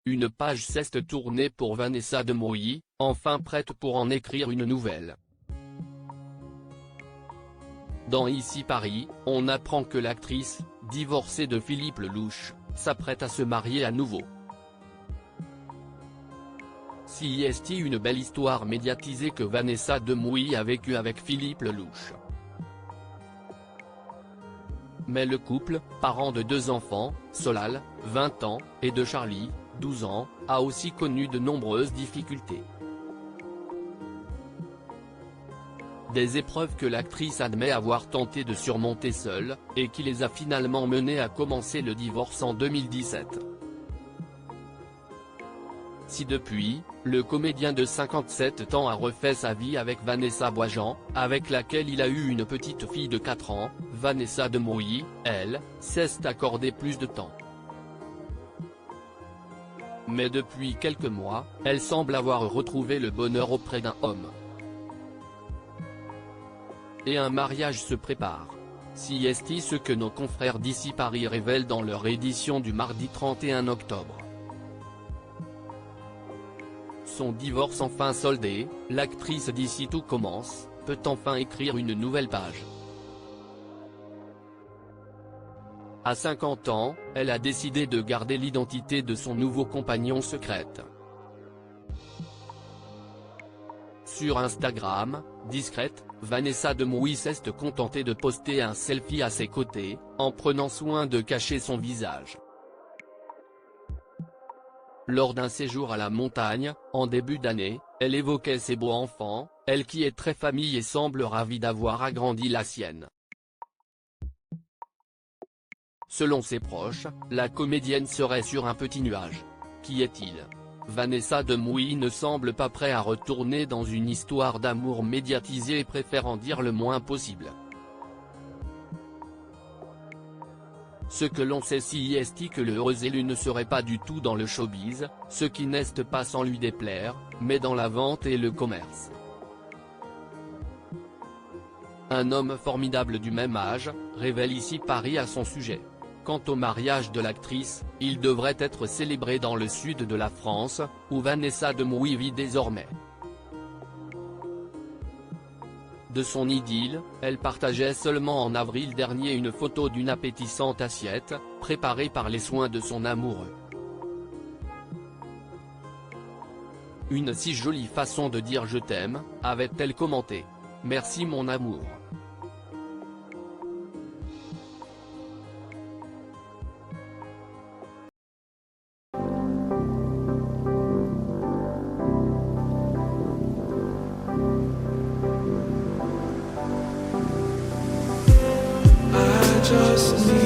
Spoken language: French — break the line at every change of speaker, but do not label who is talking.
une page s'est tournée pour Vanessa Demouy, enfin prête pour en écrire une nouvelle. Dans Ici Paris, on apprend que l'actrice, divorcée de Philippe Lelouch, s'apprête à se marier à nouveau. Si est une belle histoire médiatisée que Vanessa Demouy a vécue avec Philippe Lelouch. Mais le couple, parent de 2 enfants, Solal, 20 ans, et de Charlie, 12 ans, a aussi connu de nombreuses difficultés. Des épreuves que l'actrice admet avoir tenté de surmonter seule, et qui les a finalement menées à commencer le divorce en 2017. Si depuis, le comédien de 57 ans a refait sa vie avec Vanessa Boisjean, avec laquelle il a eu une petite fille de 4 ans, Vanessa Demouy, elle, s'est accordé plus de temps. Mais depuis quelques mois, elle semble avoir retrouvé le bonheur auprès d'un homme. Et un mariage se prépare. Si est ce que nos confrères d'Ici Paris révèlent dans leur édition du mardi 31 octobre. Son divorce enfin soldé, l'actrice d'Ici Tout commence, peut enfin écrire une nouvelle page. À 50 ans, elle a décidé de garder l'identité de son nouveau compagnon secrète. Sur Instagram, discrète, Vanessa Demouy s'est contentée de poster un selfie à ses côtés, en prenant soin de cacher son visage. Lors d'un séjour à la montagne, en début d'année, elle évoquait ses beaux enfants, elle qui est très famille et semble ravie d'avoir agrandi la sienne. Selon ses proches, la comédienne serait sur un petit nuage. Qui est-il ? Vanessa Demouy ne semble pas prête à retourner dans une histoire d'amour médiatisée et préfère en dire le moins possible. Ce que l'on sait si est que le heureux élu ne serait pas du tout dans le showbiz, ce qui n'est pas sans lui déplaire, mais dans la vente et le commerce. Un homme formidable du même âge, révèle Ici Paris à son sujet. Quant au mariage de l'actrice, il devrait être célébré dans le sud de la France, où Vanessa Demouy vit désormais. De son idylle, elle partageait seulement en avril dernier une photo d'une appétissante assiette, préparée par les soins de son amoureux. Une si jolie façon de dire je t'aime, avait-elle commenté. Merci mon amour.
Just need